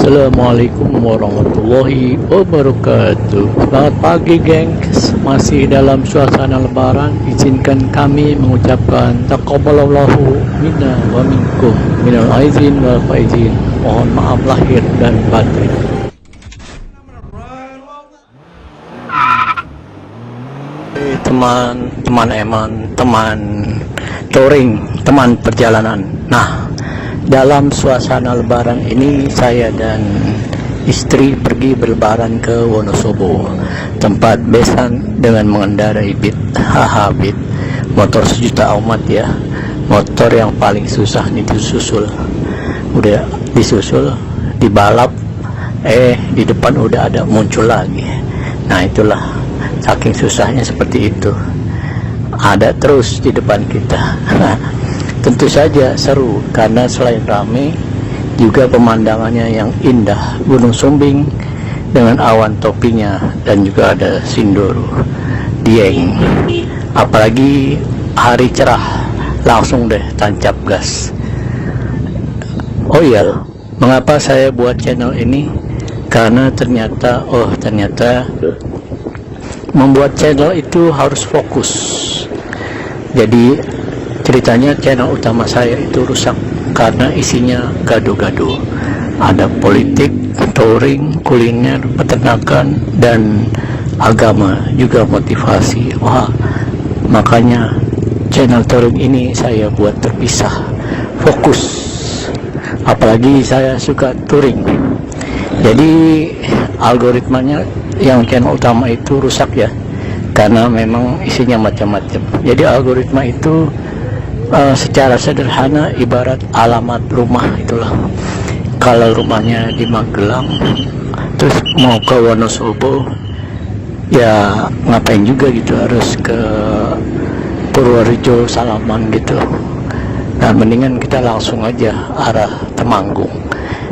Assalamualaikum warahmatullahi wabarakatuh. Selamat pagi gengs, masih dalam suasana lebaran. Izinkan kami mengucapkan taqabbalallahu minna wa minkum minal aizin wal faizin. Mohon maaf lahir dan batin. Teman-teman Eman, teman touring, teman perjalanan. Nah, dalam suasana lebaran ini saya dan istri pergi berlebaran ke Wonosobo, tempat besan dengan mengendarai Beat. Beat motor sejuta umat ya, motor yang paling susah nih disusul. Udah disusul, dibalap, di depan udah ada muncul lagi. Nah itulah, saking susahnya seperti itu, ada terus di depan kita. Tentu saja seru karena selain ramai juga pemandangannya yang indah, Gunung Sumbing dengan awan topinya, dan juga ada Sindoro, Dieng. Apalagi hari cerah, langsung deh tancap gas. Oh iya, mengapa saya buat channel ini? Karena ternyata membuat channel itu harus fokus. Jadi ceritanya channel utama saya itu rusak karena isinya gaduh-gaduh. Ada politik, touring, kuliner, peternakan, dan agama, juga motivasi. Wah, makanya channel touring ini saya buat terpisah, fokus. Apalagi saya suka touring. Jadi algoritmanya yang channel utama itu rusak ya, karena memang isinya macam-macam. Jadi algoritma itu secara sederhana ibarat alamat rumah itulah. Kalau rumahnya di Magelang terus mau ke Wonosobo, ya ngapain juga gitu, harus ke Purworejo, Salaman gitu. Nah mendingan kita langsung aja arah Temanggung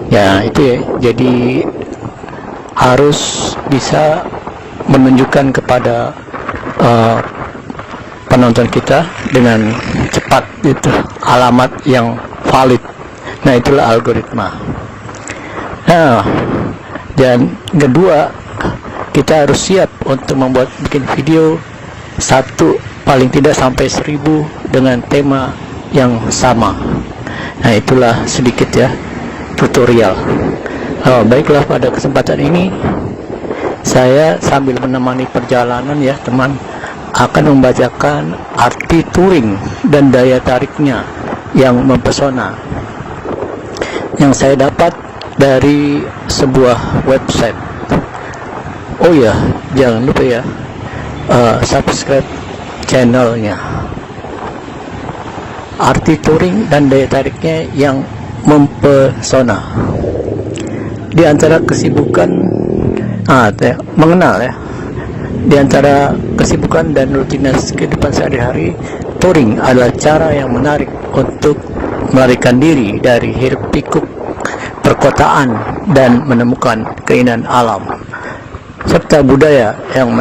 ya. Itu ya, jadi harus bisa menunjukkan kepada penonton kita dengan cepat gitu, alamat yang valid. Nah itulah algoritma. Nah, dan kedua, kita harus siap untuk bikin video satu paling tidak sampai 1000 dengan tema yang sama. Nah itulah sedikit ya tutorial. Baiklah, pada kesempatan ini saya sambil menemani perjalanan ya teman, akan membacakan arti touring dan daya tariknya yang mempesona yang saya dapat dari sebuah website. Oh ya, jangan lupa ya, subscribe channelnya. Arti touring dan daya tariknya yang mempesona. Di antara kesibukan mengenal ya, di antara kesibukan dan rutinitas kehidupan sehari-hari, touring adalah cara yang menarik untuk melarikan diri dari hiruk pikuk perkotaan dan menemukan keindahan alam serta budaya yang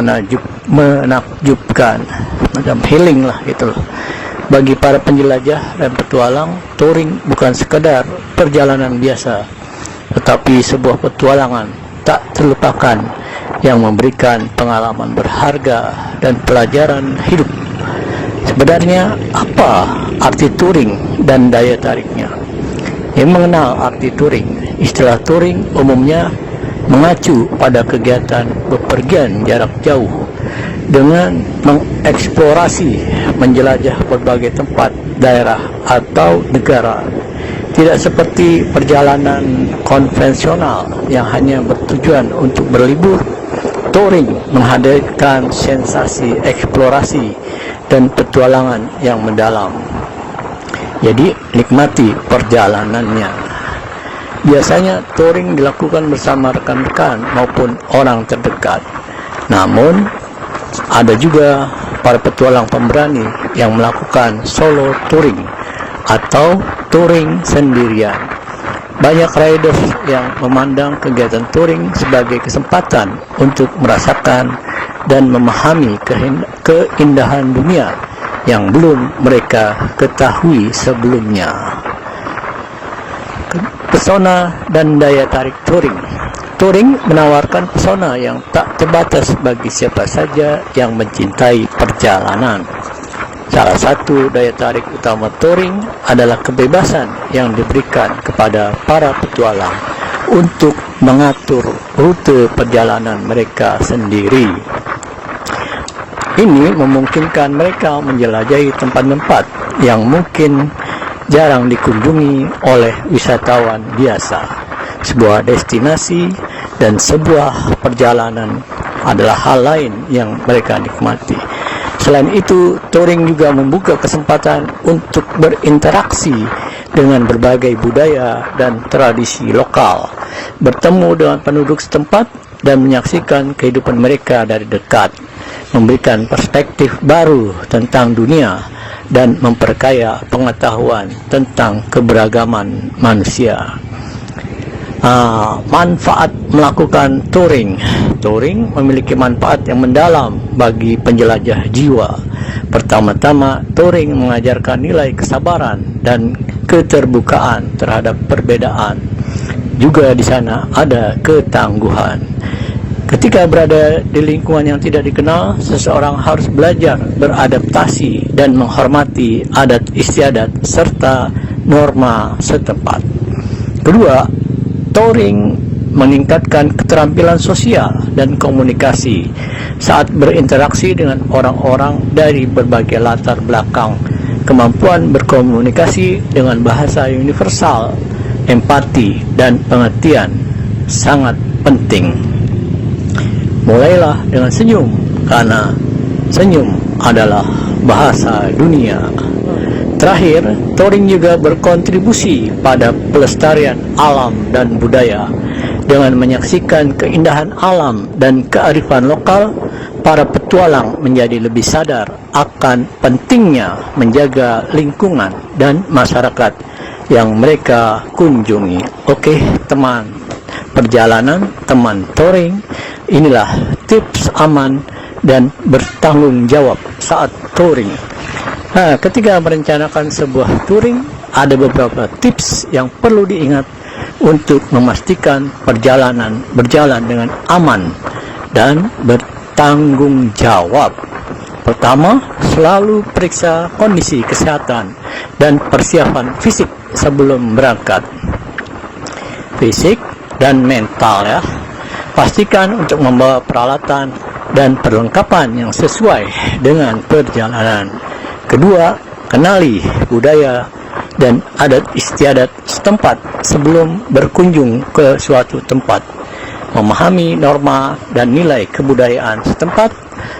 menakjubkan, macam healing lah gitu loh. Bagi para penjelajah dan petualang, touring bukan sekedar perjalanan biasa, tetapi sebuah petualangan tak terlupakan yang memberikan pengalaman berharga dan pelajaran hidup. Sebenarnya apa arti touring dan daya tariknya? Yang mengenal arti touring, istilah touring umumnya mengacu pada kegiatan bepergian jarak jauh dengan mengeksplorasi, menjelajah berbagai tempat, daerah, atau negara. Tidak seperti perjalanan konvensional yang hanya bertujuan untuk berlibur. Touring menghadirkan sensasi eksplorasi dan petualangan yang mendalam. Jadi nikmati perjalanannya. Biasanya touring dilakukan bersama rekan-rekan maupun orang terdekat. Namun ada juga para petualang pemberani yang melakukan solo touring atau touring sendirian. Banyak riders yang memandang kegiatan touring sebagai kesempatan untuk merasakan dan memahami keindahan dunia yang belum mereka ketahui sebelumnya. Pesona dan daya tarik touring. Touring menawarkan pesona yang tak terbatas bagi siapa saja yang mencintai perjalanan. Salah satu daya tarik utama touring adalah kebebasan yang diberikan kepada para petualang untuk mengatur rute perjalanan mereka sendiri. Ini memungkinkan mereka menjelajahi tempat-tempat yang mungkin jarang dikunjungi oleh wisatawan biasa. Sebuah destinasi dan sebuah perjalanan adalah hal lain yang mereka nikmati. Selain itu, touring juga membuka kesempatan untuk berinteraksi dengan berbagai budaya dan tradisi lokal, bertemu dengan penduduk setempat dan menyaksikan kehidupan mereka dari dekat, memberikan perspektif baru tentang dunia dan memperkaya pengetahuan tentang keberagaman manusia. Manfaat melakukan touring. Touring memiliki manfaat yang mendalam bagi penjelajah jiwa. Pertama-tama, touring mengajarkan nilai kesabaran dan keterbukaan terhadap perbedaan. Juga di sana ada ketangguhan. Ketika berada di lingkungan yang tidak dikenal, seseorang harus belajar beradaptasi dan menghormati adat istiadat serta norma setempat. Kedua, touring meningkatkan keterampilan sosial dan komunikasi saat berinteraksi dengan orang-orang dari berbagai latar belakang. Kemampuan berkomunikasi dengan bahasa universal, empati, dan pengertian sangat penting. Mulailah dengan senyum, karena senyum adalah bahasa dunia. Terakhir, touring juga berkontribusi pada pelestarian alam dan budaya. Dengan menyaksikan keindahan alam dan kearifan lokal, para petualang menjadi lebih sadar akan pentingnya menjaga lingkungan dan masyarakat yang mereka kunjungi. Oke, teman perjalanan, teman touring, inilah tips aman dan bertanggung jawab saat touring. Ketika merencanakan sebuah touring, ada beberapa tips yang perlu diingat untuk memastikan perjalanan berjalan dengan aman dan bertanggung jawab. Pertama, selalu periksa kondisi kesehatan dan persiapan fisik sebelum berangkat. Fisik dan mental ya. Pastikan untuk membawa peralatan dan perlengkapan yang sesuai dengan perjalanan. Kedua, kenali budaya dan adat istiadat setempat sebelum berkunjung ke suatu tempat. Memahami norma dan nilai kebudayaan setempat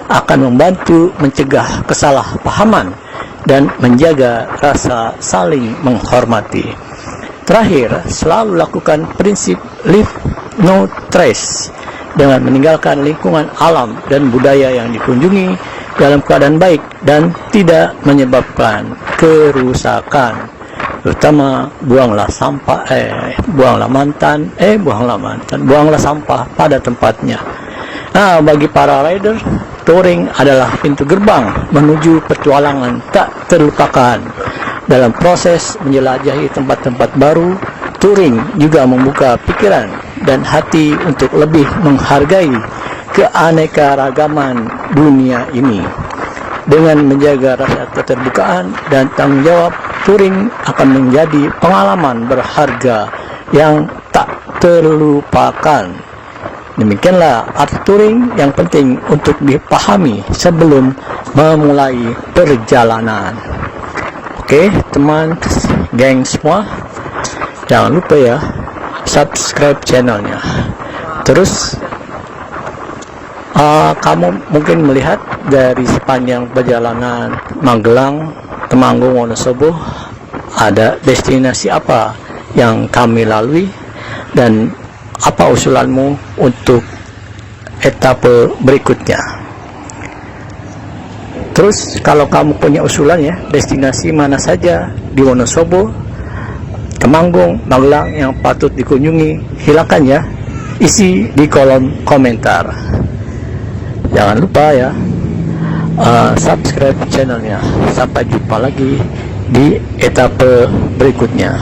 akan membantu mencegah kesalahpahaman dan menjaga rasa saling menghormati. Terakhir, selalu lakukan prinsip leave no trace dengan meninggalkan lingkungan alam dan budaya yang dikunjungi dalam keadaan baik dan tidak menyebabkan kerusakan. Terutama buanglah sampah pada tempatnya. Bagi para rider, touring adalah pintu gerbang menuju petualangan tak terlupakan. Dalam proses menjelajahi tempat-tempat baru, touring juga membuka pikiran dan hati untuk lebih menghargai keanekaragaman dunia ini. Dengan menjaga rasa keterbukaan dan tanggung jawab, touring akan menjadi pengalaman berharga yang tak terlupakan. Demikianlah arti touring yang penting untuk dipahami sebelum memulai perjalanan. Oke, teman geng semua, jangan lupa ya subscribe channelnya. Terus kamu mungkin melihat dari sepanjang perjalanan Magelang, Temanggung, Wonosobo, ada destinasi apa yang kami lalui dan apa usulanmu untuk etape berikutnya. Terus kalau kamu punya usulan ya, destinasi mana saja di Wonosobo, Temanggung, Magelang yang patut dikunjungi, silakan ya, isi di kolom komentar. Jangan lupa ya subscribe channelnya. Sampai jumpa lagi di etape berikutnya.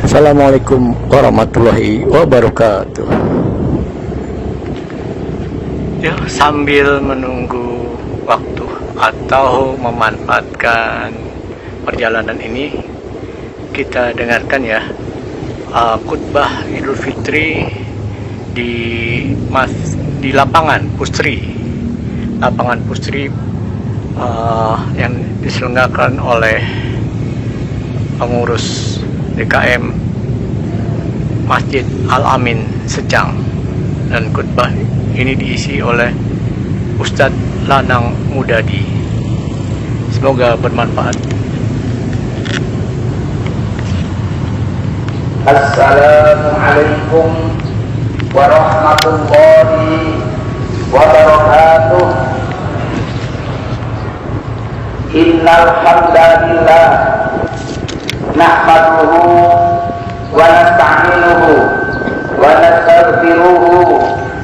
Assalamualaikum warahmatullahi wabarakatuh. Ya, sambil menunggu waktu atau memanfaatkan perjalanan ini, kita dengarkan ya khutbah Idul Fitri di lapangan Pusri yang diselenggarakan oleh pengurus DKM Masjid Al-Amin Secang, dan khutbah ini diisi oleh Ustadz Lanang Mudadi. Semoga bermanfaat. Assalamualaikum warahmatullahi wabarakatuh. Innal hamdalillah nahmaduhu wa nasta'inuhu wa nastaghfiruhu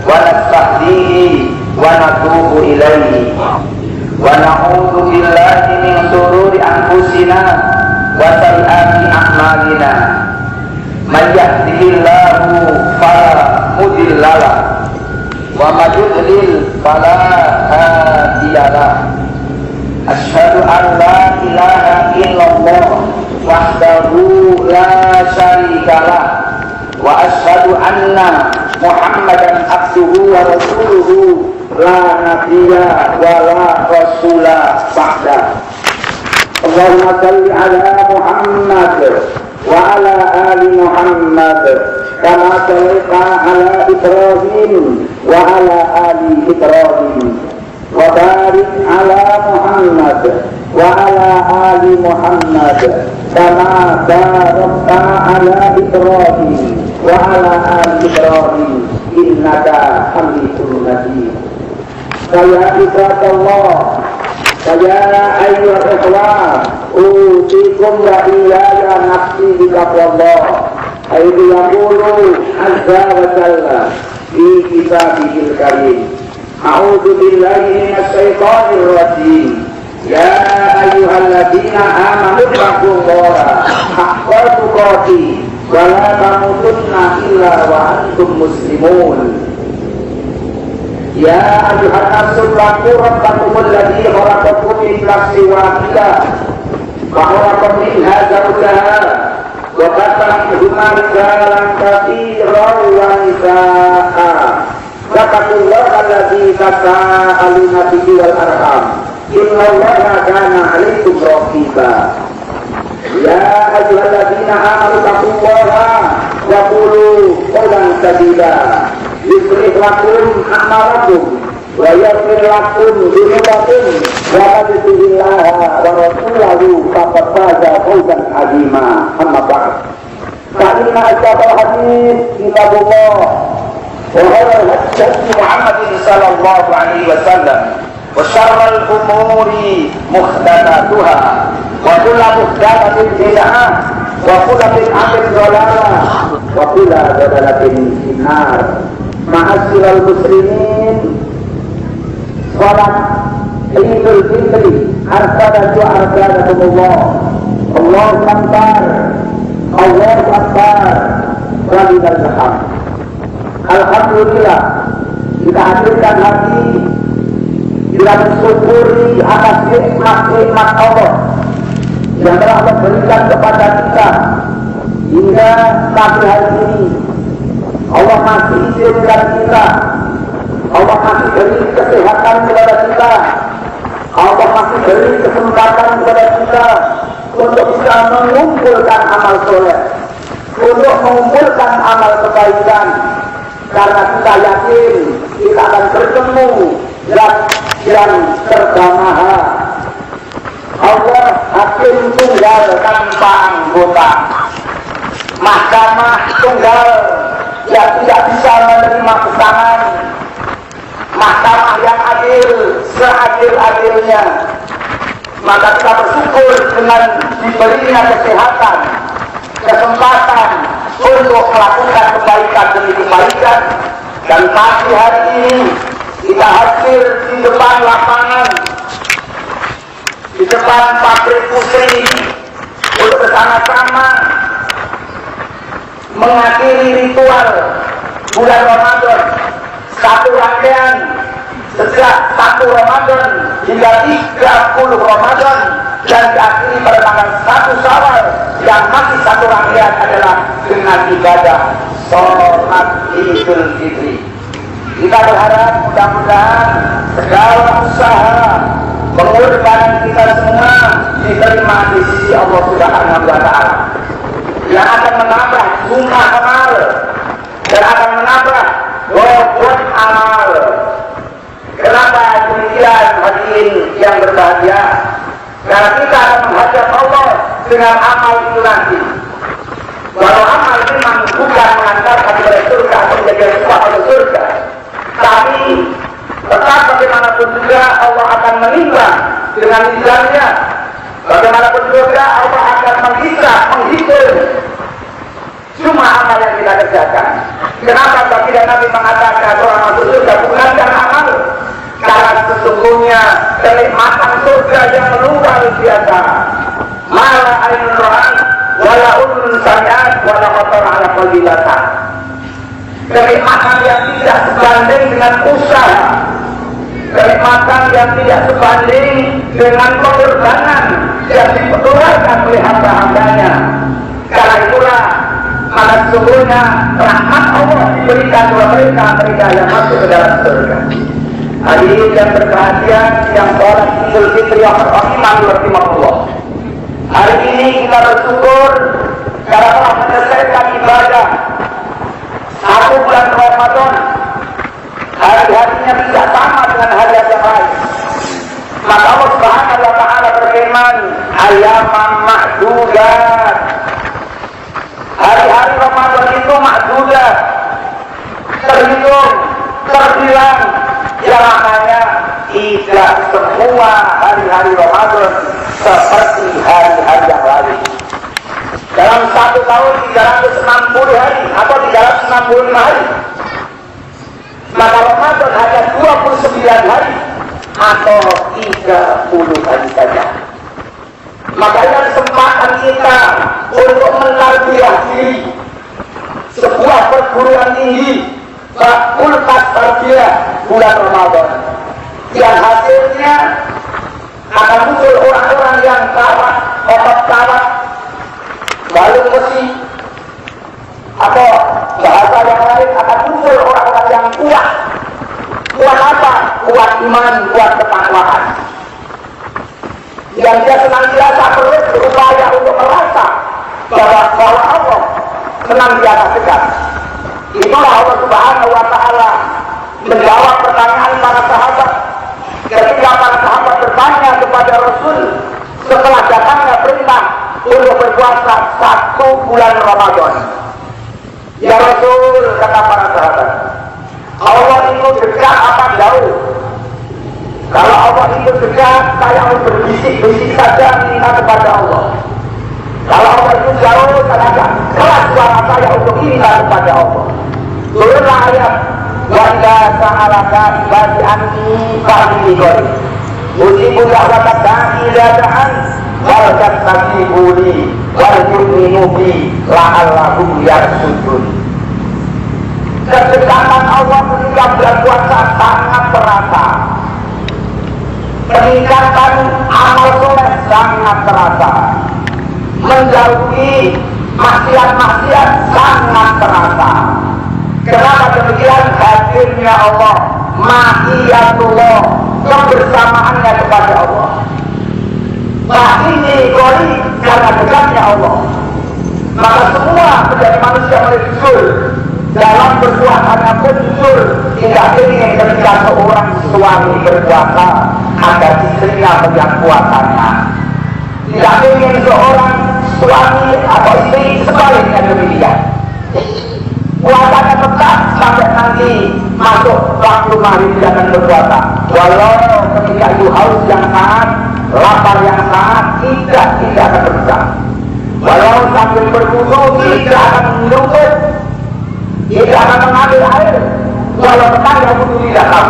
wa nastahdihi wa natubu ilaihi wa na'udzu billahi min shururi anfusina wa sayyiati a'malina. Man yahdihillahu fala mudilla lahu wa man yudlil fala hadiya lahu. Asyhadu an la ilaha illallah wahdahu la syarikalah wa asyhadu anna Muhammadan abduhu wa rasuluhu la nabiyya wa la rasula ba'da. Allahumma shalli ala Muhammad wa ala ali Muhammad kama shallaita ala Ibrahim wa ala ali Ibrahim wa barik ala Muhammad wa ala ali Muhammad kama barakta ala Ibrahim wa ala ali Ibrahim innaka Hamidum Majid. Ya ibadallah, ya ayyuhal ikhwan, usikum wa iyaya nafsi bittaqwallah. Ayat yaqulu azza wa jalla fi kitabihil karim. A'udzu billahi minasy syaithanir rajim. Ya ayyuhalladzina amanu taqullaha haqqa tuqatih wa la tamutunna illa wa antum muslimun. Ya ayyuhan nasu taqu rabbakumul ladzi khalaqakum min nafsin wahidah wa khalaqa minha zawjaha wa batha minhuma rijalan katsiran wa nisaa'a. Wattaqullaha alladzi tasaaluna bihi wal arham innallaha kana 'alaikum raqiba. Ya ayyuhalladzina amanu taqullaha wa qulu qawlan sadida yuslih lakum a'malakum wa yaghfir lakum dhunubakum wa man yuti'illaha wa rasulahu faqad faza fawzan 'azima. Amma ba'd. Fa inna asyrafal hadits kitabullah wa khairal hadi Muhammadin sallallahu alaihi wasallam wa syarrul umuri muhdatsatuha wa kullu muhdatsatin bid'ah wa kullu bid'atin dhalalah wa kullu dhalalatin finnar. Ma'asyiral muslimin, salat Idul Fitri arsadakumullah. Allahu akbar, Allahu akbar, walillahil hamd. Alhamdulillah, kita hadirkan hati kita mensyukuri atas nikmat-nikmat Allah yang telah memberikan kepada kita hingga pagi hari ini. Allah masih izinkan kita, Allah masih beri kesehatan kepada kita, Allah masih beri kesempatan kepada kita untuk bisa mengumpulkan amal soleh, untuk mengumpulkan amal kebaikan, karena kita yakin kita akan bertemu yang terjamaah. Allah hakim tunggal tanpa anggota, mahkamah tunggal yang tidak bisa menerima pesanan, mahkamah yang adil seadil-adilnya. Maka kita bersyukur dengan diberinya kesehatan, kesempatan untuk melakukan kebaikan demi kebaikan. Dan pagi hari ini kita hadir di depan lapangan, di depan pabrik Pusri untuk bersama-sama mengakhiri ritual bulan Ramadan, satu rangkaian sejak 1 Ramadan hingga 30 Ramadan, dan diakhiri pada tanggal 1 Syawal yang masih satu rangkaian adalah dengan ibadah sholat Idul Fitri. Kita berharap mudah-mudahan segala usaha pengorbanan kita semua diterima di sisi Allah Subhanahu wa Ta'ala, yang akan menambah jumlah amal dan akan menambah bobot amal. Kenapa demikian hadirin yang berbahagia? Karena kita akan menghadap Allah dengan amal itu nanti. Walau amal itu memang bukan mengantarkan kepada surga atau menjadi sesuatu ke surga, tapi tetap bagaimanapun juga Allah akan menimbang dengan mizannya. Bagaimanapun juga Allah akan menghitung semua amal yang kita kerjakan. Kenapa baginda Nabi mengatakan orang masuk surga bukan karena amal? Karena sesungguhnya kenikmatan surga yang luar biasa. Mala ainun ra'at wala udhun sami'at wala khatar ala qalbi basar. Kenikmatan yang tidak sebanding dengan usaha, kenikmatan yang tidak sebanding dengan pengorbanan yang diperlukan oleh hamba-hambanya. Karena itulah maka sesungguhnya rahmat Allah diberikan kepada mereka yang masuk ke dalam surga. Hadirin yang berbahagia yang sholat Idul Fitri rahimahullah. Hari ini kita bersyukur karena telah menyelesaikan ibadah 1 bulan Ramadan. Hari-harinya tidak sama dengan hari yang lain. Maka Allah Subhanahu wa Ta'ala berfirman, ayaman ma'dudat. Hari-hari Ramadan itu ma'dudat, terhitung, terbilang. Yang hanya tidak semua hari-hari Ramadan seperti hari-hari yang lain. Dalam 1 tahun 360 hari atau 365 hari, maka Ramadan hanya 29 hari atau 30 hari saja. Makanya kesempatan kita untuk menarbiah diri sebuah perguruan tinggi fakultas tarbiyah bulan Ramadan, yang hasilnya akan muncul orang-orang yang kawat, otot kawat, balung besi, atau bahasa yang lain akan muncul orang-orang yang kuat. Kuat apa? Kuat iman, kuat ketakwaan. Yang dia senantiasa terus berupaya untuk merasa bahwa Allah senantiasa dekat. Itulah Allah Subhanahu wa Ta'ala menjawab pertanyaan para sahabat ketika para sahabat bertanya kepada Rasul setelah datangnya perintah untuk berpuasa 1 bulan Ramadan. Ya Rasul, kata para sahabat, Allah itu dekat apa jauh? Kalau Allah itu dekat, saya harus berbisik-bisik saja minta kepada Allah. Kalau Allah itu jauh, saya akan keras suara saya untuk minta kepada Allah. Turunlah ayat wa idza sa'alaka ibadi anni fa'inni qarib ujibu da'wata da'i idza da'an wal tastajibu li wal yu'minu bi la'allahum yarshudun. Kedekatan Allah ketika bulan puasa sangat terasa. Peningkatan amal soleh sangat terasa. Menjauhi maksiat-maksiat sangat terasa. Kenapa demikian? Hadirnya Allah, ma'iyatullah, kebersamaannya kepada Allah. Ini kori karena dekatnya Allah. Maka semua menjadi manusia muncul dalam berpuasanya muncul. Tidak ingin ketika seorang suami berpuasa agar istrinya menjaga puasanya. Tidak ingin seorang suami atau istri sebaliknya demikian. Puasanya tetap sampai nanti masuk waktu maghrib jangan berpuasa. Walau ketika itu haus yang sangat, lapar yang sangat, tidak akan berusaha. Walau sambil berwudu tidak akan menyumput, tidak akan mengambil air. Walau tetangga wudu tidak tahu,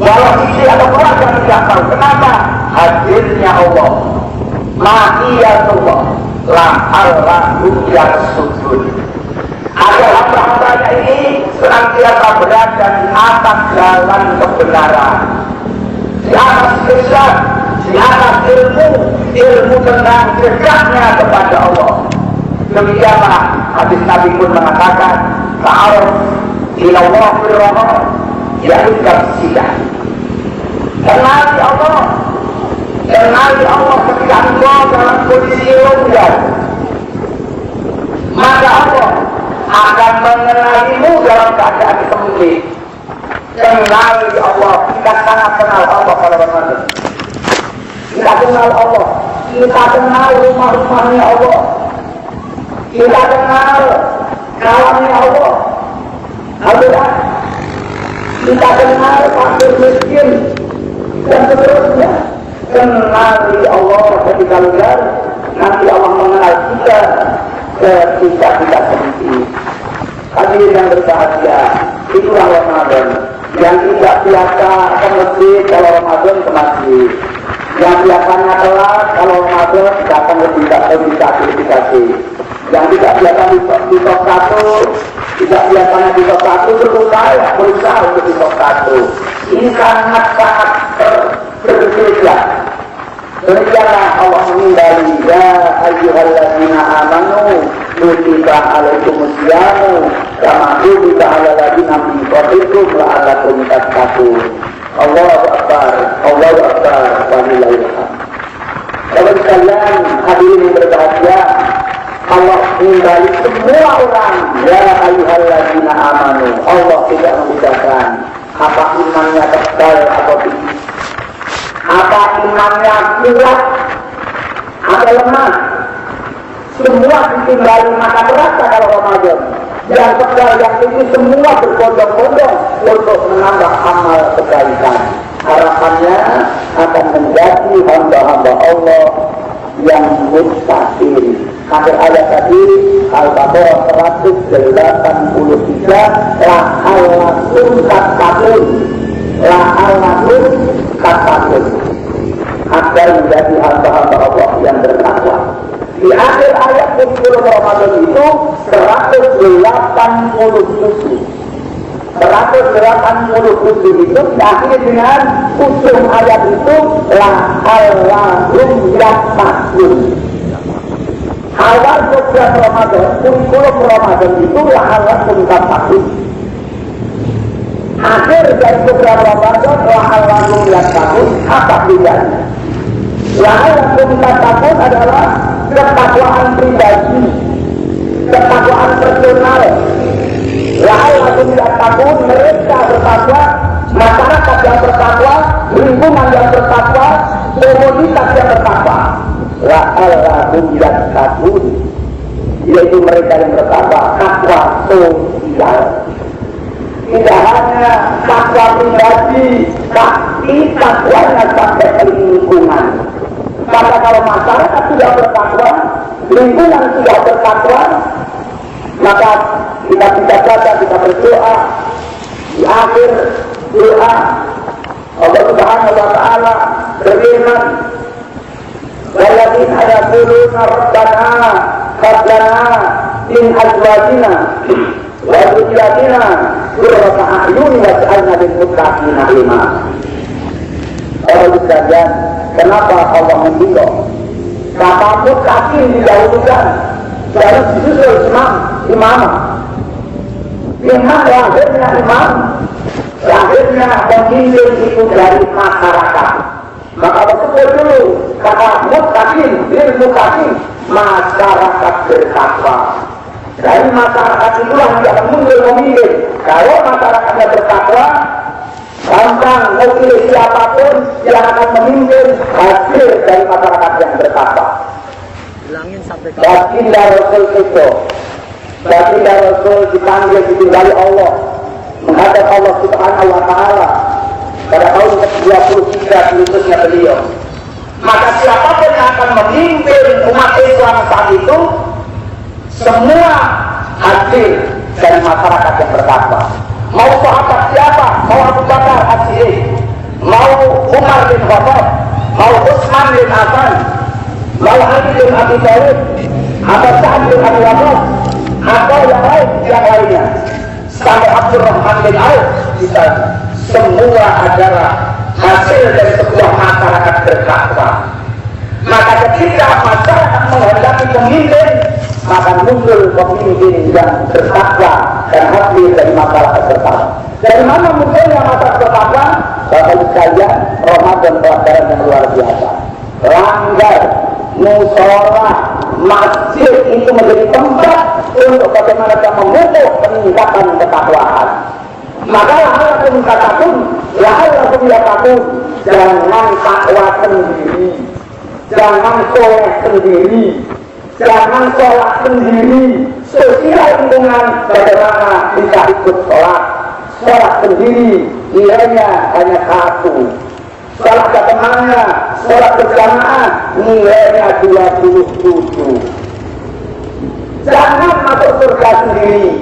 walau istri atau keluarga tidak tahu. Kenapa? Hadirnya Allah, ma'iyatullah, la Allah yang sujud. agar hamba-hambanya ini senantiasa berada di atas jalan kebenaran, di atas Islam, di atas ilmu tentang dekatnya kepada Allah. Demikianlah hadis Nabi pun mengatakan, ta'aruf ila Allah fil raha ya'ikam sidah. Kenali Allah ketika engkau dalam kondisi longgar, maka Allah akan mengenalimu dalam keadaan sembunyi. Kenali Allah, kita sangat kenal Allah pada Ramadan. Kita kenal Allah, kita kenal rumah-rumahnya Allah, kita kenal kawannya Allah. Alhamdulillah, kita kenal fakir miskin dan seterusnya. Kenali Allah ketika longgar, nanti Allah mengenal kita ketika kita sendiri. Hadirin yang berbahagia, itulah Ramadan. Yang tidak biasa ke masjid kalau Ramadan ke masjid, yang biasanya telat kalau Ramadan datang lebih sertifikasi. Yang tidak biasa di top 1, tidak biasanya di top 1 berusaha untuk di top 1. Ini sangat-sangat berbeda. Demikianlah Allah mengimbau, ya ayyuhalladzina amanu kutiba alaikumusyamu kama kutiba alal ladzina min qablikum la'allakum tattaqun. Allahu akbar, Allahu akbar, walillahil hamd. Bapak sekalian, hadirin yang berbahagia, Allah mengimbau semua orang, ya ayyuhalladzina amanu. Allah tidak membedakan apa imannya tebal atau tinggi, apa imannya kuat atau lemah. Semua ditimbali maka terasa kalau Ramadan. Yang tebal yang tinggi semua berbondong-bondong untuk menambah amal kebaikan. Harapannya akan menjadi hamba-hamba Allah yang muttaqin. Akhir ayat tadi Al-Baqarah 183, la'allakum tattaqun, la'allakum tattaqun, agar menjadi hamba-hamba Allah yang bertakwa. Di akhir ayat 10 Ramadan itu 187. 187 itu diakhiri dengan ujung ayat itu la'allakum yattaqun. Awal program Ramadan, kurikulum Ramadan itu la'allakum tattaqun. Akhir dari program Ramadan la'allakum yattaqun, apa bedanya? La'allakum tattaqun adalah ketakwaan pribadi, ketakwaan personal. La'allakum yattaqun, mereka bertakwa, masyarakat yang bertakwa, lingkungan yang bertakwa, komunitas yang bertakwa. La'allakum yattaqun, yaitu mereka yang bertakwa, takwa sosial. Tidak hanya takwa pribadi, tapi takwanya sampai ke lingkungan. Maka kalau masyarakat sudah bertakwa, lingkungan sudah bertakwa, maka kita bisa baca, kita berdoa. Di akhir doa Allah Subhanahu wa Ta'ala berfirman, walladzina yaquluna rabbana hab lana min azwajina wa dhurriyyatina qurrata a'yun waj'alna lil muttaqina imama. Orang sekalian, kenapa Allah membimbing kata muttaqin didahulukan, lalu disusul imam. Imam lahirnya imam, lahirnya pemimpin itu dari masyarakat. Maka betul dulu kata muttaqin, masyarakat bertakwa. Dari masyarakat itulah yang akan muncul pemimpin. Kalau masyarakatnya bertakwa, gampang mau pilih siapapun yang akan memimpin hasil dari masyarakat yang bertakwa. Baginda Rasul itu, baginda Rasul dipanggil ditinggali Allah menghadap Allah Subhanahu wa Ta'ala pada tahun ke-23 diutusnya beliau. Maka siapapun yang akan memimpin umat Islam saat itu, semua hasil dari masyarakat yang bertakwa. Mau sahabat siapa? Mau Abu Bakar As-Siddiq, mau Umar bin Khattab, mau Utsman bin Affan, mau Ali bin Abi Thalib, atau Sa'ad bin Abi Waqqas, atau yang lainnya. Sampai Abdurrahman bin Auf kita semua adalah hasil dari sebuah masyarakat bertakwa. Maka ketika masyarakat menghendaki pemimpin, maka muncul pemimpin yang bertakwa dan hasil dari masyarakat bertakwa. Dari mana munculnya masyarakat bertakwa? Bapak sekalian, Ramadan pelajaran yang luar biasa. Langgar, musola, masjid itu menjadi tempat untuk bagaimana kita memupuk peningkatan ketakwaan. Maka la'allakum tattaqun, la'allakum yattaqun. Jangan takwa sendiri, jangan soleh sendiri, jangan sholat sendiri. Sosial lingkungan bagaimana bisa ikut sholat. Sholat sendiri nilainya hanya 1. Sholat ke temannya, sholat berjamaah nilainya 27. Jangan masuk surga sendiri,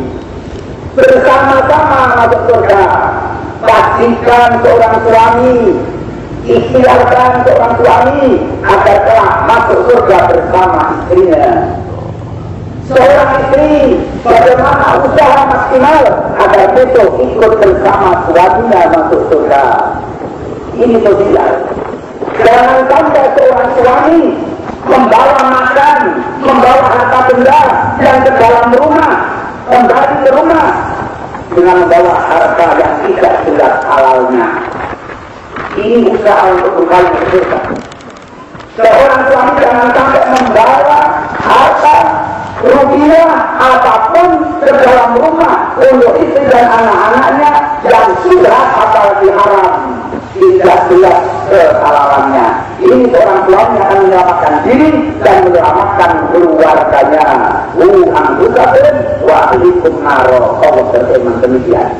bersama-sama masuk surga. Pastikan seorang suami, ikhtiarkan seorang suami agar telah masuk surga bersama istrinya. Seorang istri bagaimana usaha maksimal agar besok ikut bersama suaminya masuk surga. Ini sosial. Jangan sampai seorang suami membawa makan, membawa harta benda yang ke dalam rumah, kembali ke rumah dengan membawa harta yang tidak jelas halalnya. Ini usaha untuk kembali ke surga. Seorang suami jangan sampai membawa harta rupiah apapun ke dalam rumah untuk istri dan anak-anaknya yang sudah apalagi haram, tidak jelas kehalalannya. Ini seorang suami akan menyelamatkan diri dan menyelamatkan keluarganya. Anfusakum wa ahlikum naro. Allah berfirman demikian.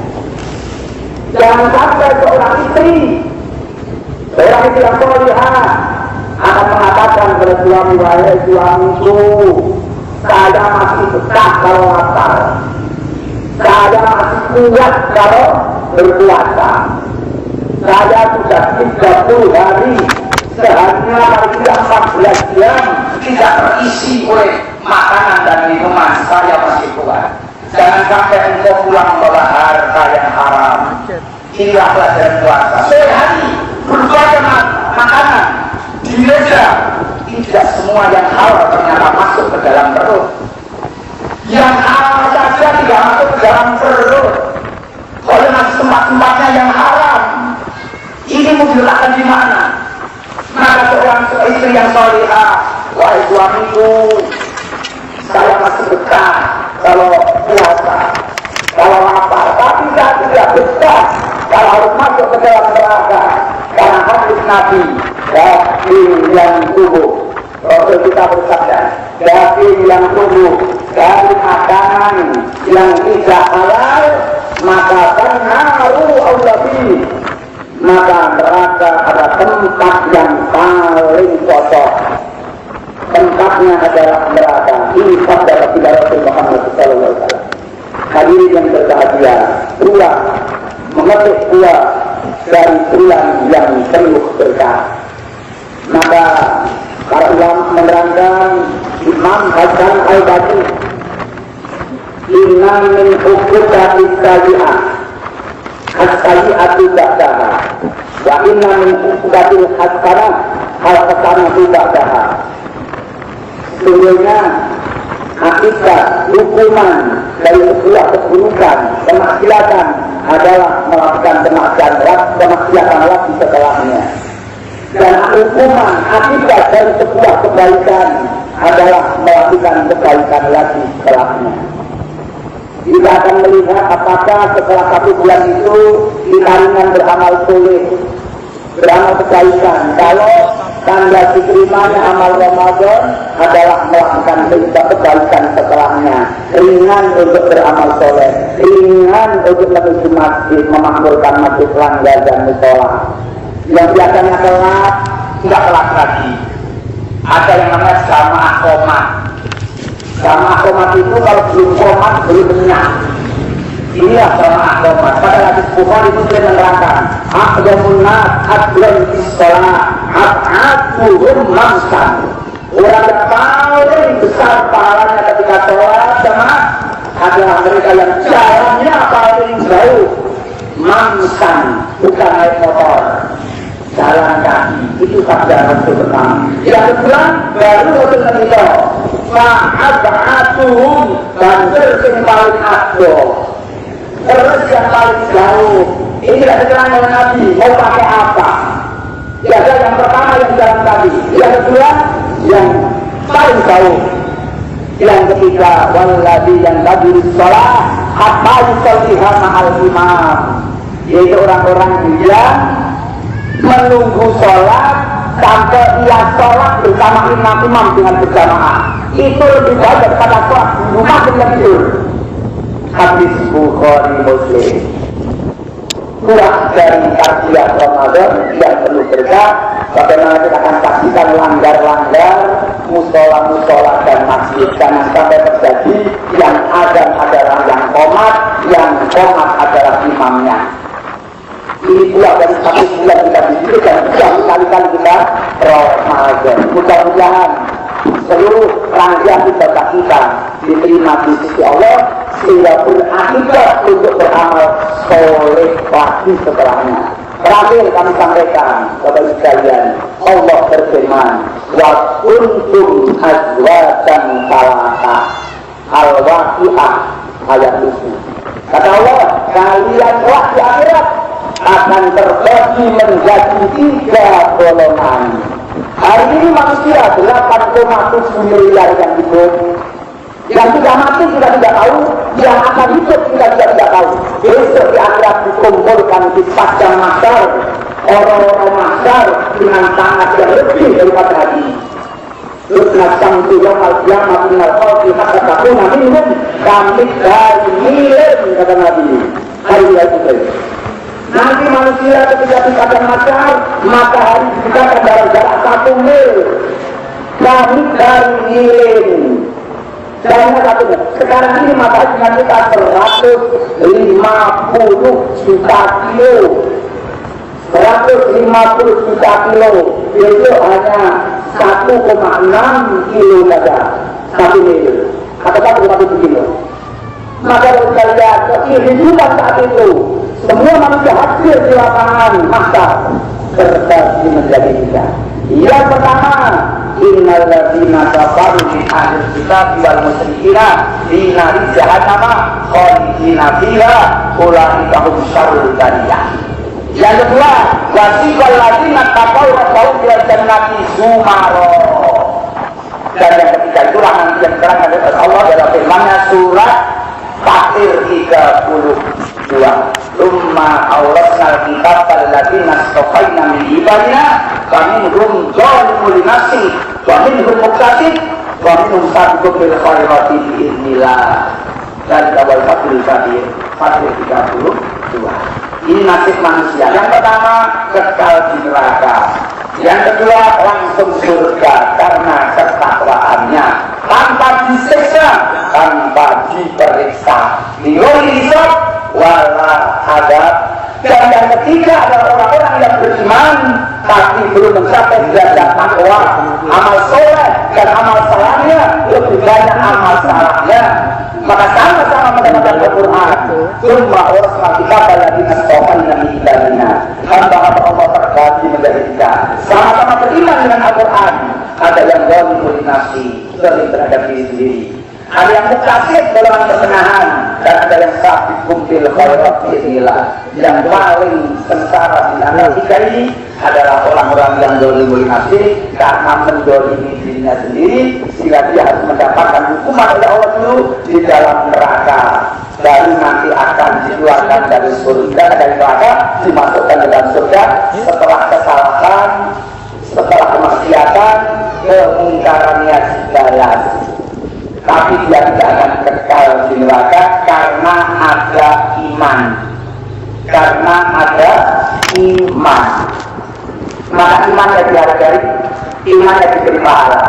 Jangan sampai seorang istri yang solihah akan mengatakan kepada suami, wahai suamiku, saya masih betah kalau lapar, saya masih kuat kalau berpuasa, saya sudah 30 hari seharinya paling tidak 14 jam tidak terisi oleh makanan dan minuman, saya masih kuat. Jangan sampai engkau pulang bawa harta yang haram. Inilah pelajaran puasa. Sehari berbagai makanan di meja, tidak semua yang halal ternyata masuk ke dalam perut. Yang halal saja tidak masuk ke dalam perut. Oleh masih tempat-tempatnya yang haram. Ini mau diletakkan di mana? Maka seorang istri yang solihah, wahai suamiku, saya masih betah kalau puasa, kalau lapar, tapi saya tidak betah kalau harus masuk ke dalam neraka. Karena hadis Nabi, daging yang tubuh, Rasul kita bersabda, daging yang tubuh dari makanan yang tidak halal, maka terharu aulabi, maka neraka ada tempat yang paling cocok. Tempatnya adalah neraka. Ini sabda Rasul Muhammad SAW. Hadirin yang berbahagia, buah memetik buah dari bulan yang penuh berkah. Maka para ulama menerangkan, Imam Hasan Al-Basri, inna min uqubati sayyi'ah as-sayyi'atu ba'daha wa inna min uqubatil hasanah al-hasanatu ba'daha. Sesungguhnya hakikat hukuman dari sebuah keburukan, kemaksiatan adalah melakukan kemaksiatan lagi setelahnya. Dan hukuman akibat dari sebuah kebaikan adalah melakukan kebaikan lagi setelahnya. Kita akan melihat apakah setelah 1 bulan itu kita ringan beramal soleh, beramal kebaikan. Kalau tanda diterimanya amal Ramadan adalah melakukan kebaikan setelahnya, ringan untuk beramal soleh, ringan untuk menuju masjid, memakmurkan masjid, langgar dan musola. Yang biasanya telat, tidak telat lagi. Ada yang namanya jamaah qomat. Jamaah qomat itu kalau belum qomat belum kenyang. Inilah jamaah qomat. Pada hadis Bukhari itu dia menerangkan, aqdamun nas adlan bis shalah, ab'atuhum mamsan. Orang yang paling besar pahalanya ketika sholat jamaah adalah mereka yang jalannya paling jauh, mamsan, bukan naik motor, jalan kaki. Itu sabda Rasul pertama. Yang kedua, baru Rasul Nabi ma'ab'atuhum, banjir yang paling adoh, terus yang paling jauh. Ini tidak keterangan Nabi mau pakai apa. Ya, yang pertama yang jalan kaki, yang kedua yang paling jauh, yang ketiga walladzi yang tadi sholat hatta yusalliha ma'al imam, yaitu orang-orang yang menunggu sholat sampai ia sholat bersama imam dengan berjamaah. Itu lebih baik daripada sholat di rumah dengan tidur. Hadis Bukhari Muslim. Kurang dari takziah Ramadan yang penuh berkah, bagaimana kita akan saksikan langgar-langgar musola-musola dan masjid, karena sampai terjadi yang azan adalah yang qomat adalah imamnya. Ini pula dari satu bulan kita disitu dan berkali-kali kita Ramadan. Mudah-mudahan seluruh rangkaian ibadah kita diterima di sisi Allah sehingga berakibat untuk beramal soleh lagi setelahnya. Terakhir kami sampaikan kepada sekalian, Allah berfirman, wa kuntum azwajan salasa, Al-Waqi'ah ayat 7. Kata Allah, kalian kelak di akhirat akan terbagi menjadi 3 golongan. Hari ini manusia 8,7 miliar yang hidup. Yang sudah mati kita tidak tahu, yang akan hidup kita tidak tahu. Besok di akhirat dikumpulkan di padang mahsyar, orang-orang mahsyar dengan sangat yang lebih daripada hari ini. Terus nasam tujuh al-qiyamah minal khalqi hatta takuna minhum kamit dari milen, kata Nabi. Hari ini nanti manusia ketika di padang mahsyar, matahari kita dalam jarak 1 mil, kamit dari milen. Jangan satu, sekarang ini matahari dengan kita 150 juta kilo. 150 juta kilo itu hanya 1,6 kilo saja 1 mil atau 1,7 kilo. Maka kalau kita lihat kehidupan saat itu, semua manusia hadir di lapangan masa terbagi menjadi 3. Yang pertama, innal ladzina kafaru min ahlil kitab wal musyrikina fi nari jahannam khalidina fiha ulaika hum syarrul bariyah. Yang kedua, wasiqal ladzina taqaw rabbahum ila jannati zumara. Dan yang ketiga itulah nanti yang diterangkan oleh Allah dalam firman-Nya surat Fatir 32. Lumma awrasnal kitab alladzina istafaina min ibadina faminhum zalimun li nafsihi wa minhum muqtasid wa minhum sabiqun bil khairati biidznillah. Dan awal Fatir 32. Ini nasib manusia. Yang pertama, kekal di neraka. Yang kedua, langsung surga karena ketakwaannya, tanpa disiksa, tanpa diperiksa, dihisab wala adab. Dan yang ketiga adalah orang-orang yang beriman tapi belum mencapai derajat takwa, amal soleh dan amal salahnya lebih banyak amal salahnya, maka sama-sama mendapatkan Al-Quran. Summa urasna kitab alladziina istafaina min ibadina. Hamba-hamba Allah terbagi menjadi 3. Sama-sama beriman dengan Al-Quran. Ada yang zalimun li nafsi, zalim terhadap diri sendiri. Ada yang muqtasid golongan pertengahan, dan ada yang sabiqun bil khairat biidznillah. Yang paling sengsara di antara 3 ini adalah orang-orang yang zalimun li nafsi karena menzalimi dirinya sendiri, sehingga dia harus mendapatkan hukuman oleh Allah dulu di dalam neraka, baru nanti akan dikeluarkan dari surga, dari neraka dimasukkan ke dalam surga setelah kesalahan, setelah kemaksiatan, kemungkarannya dibalas. Tapi dia tidak akan kekal di neraka karena ada iman. Karena ada iman, maka imannya dihargai, imannya diberi pahala.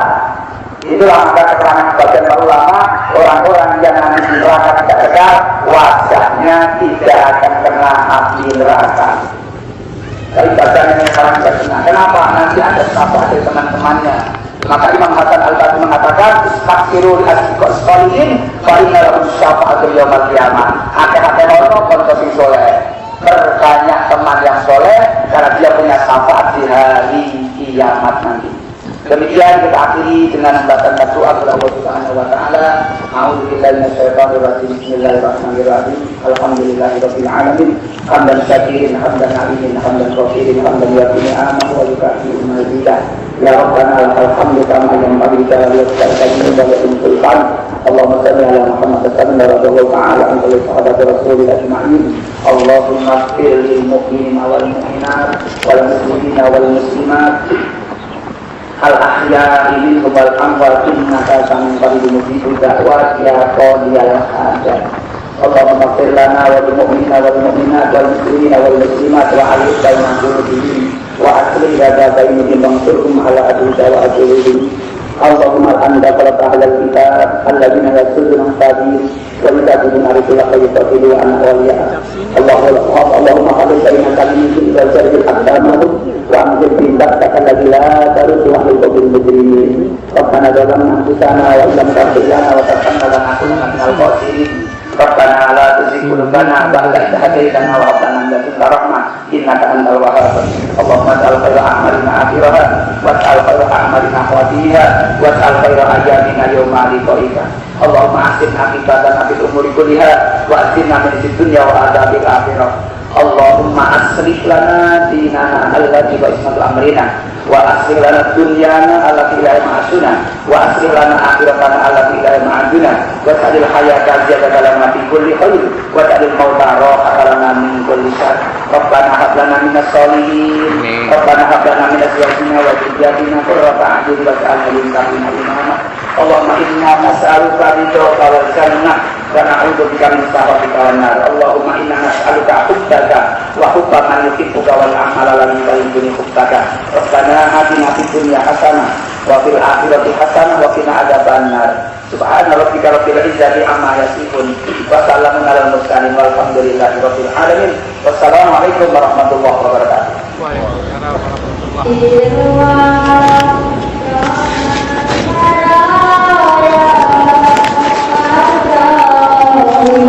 Itulah maka keterangan sebagian ulama, orang-orang yang nanti di neraka tidak kekal, wajahnya tidak akan kena api neraka. Tapi bacanya yang paling tidak kena. Kenapa? Nanti ada sahabat dari teman-temannya Maka Imam Hasan Al-Basri mengatakan istaghfiru li asdiqas sholihin fa inna lahum syafa'atul yaumil qiyamah. Akeh-akeh ono kanca sing saleh, perbanyak teman yang soleh karena dia punya syafaat di hari kiamat nanti. Demikian kita akhiri dengan membacakan doa kepada Allah Subhanahu wa taala. A'udzubillahi minasyaitonir rajim. Bismillahirrahmanirrahim. Alhamdulillahirabbil alamin. Hamdan syakirin, hamdan alimin, hamdan ghafirin, hamdan yu'ti ni'amahu wa yukafi'u mazidah. Ya Rabbana lakal hamdu kama yanbaghi li jalali wajhika wa limulkan. Allahumma shalli ala Muhammad sallallahu ta'ala alaihi wa ala rasulil ajma'in. Allahumma ighfir lil mu'minina wal mu'minat wal muslimina wal muslimat al-ahya'i minhum wal amwat innaka sami'un qaribun da'wat ya qadiyal hajat. Allahumma ighfir lana wa lil mu'minina wal mu'minat wal muslimina wal muslimat wa alif baina qulubihim wa aslih lana bainahum wansurhum ala aduwwika wa aduwwihim. Allahumma anta qara'ta ahlal kitab alladziina yasudduna as-sabil wa yudabiruna ar-rusula fayuqatilu an awliya. Allahumma qad baina kalimihim wa jarril aqdamahum wa amdir bi baktaka alladzi la taruddu an al-qawmil mujrimin. Rabbana zalamna anfusana wa illam taghfir lana wa tarhamna lanakunanna minal khasirin. Rabbana la tuzigh qulubana ba'da idh hadaytana wa hab lana min ladunka rahmah innaka antal wahhab. Allahumma ij'al khayra a'malina akhiraha waj'al khayra a'malina khawatiha waj'al khayra ayyamina yawma liqa'ika. Allahumma ahsin aqibatana fil umuri kulliha wa ajirna min dunya wa adzabil akhirah. Allahumma aslih lana dinana alladzi wa ismatu amrina wa aslih lana dunyana allati la ma'asuna wa aslih lana akhiratana allati la ma'aduna wa ta'dil hayata ziyadatan lana fi kulli khair wa ta'dil mauta rahatan lana min kulli syarr. Rabbana hab lana minas sholihin Rabbana hab lana min azwajina wa dhurriyyatina qurrata a'yun waj'alna lil muttaqina imama. Allahumma inna nas'aluka ridhaka wal jannah wa na'udzubika min sakhatika wan nar. Allahumma inna nas'aluka hubbaka wa hubba man yuhibbuka wal amala la yuhibbu hubbaka. Rabbana atina fid dunya hasanah wa fil akhirati hasanah wa qina adzabannar. Subhana rabbika rabbil izzati amma yasifun wa salamun alal mursalin walhamdulillahi rabbil alamin. Wassalamualaikum warahmatullahi wabarakatuh. Waalaikumsalam warahmatullahi wabarakatuh. Oh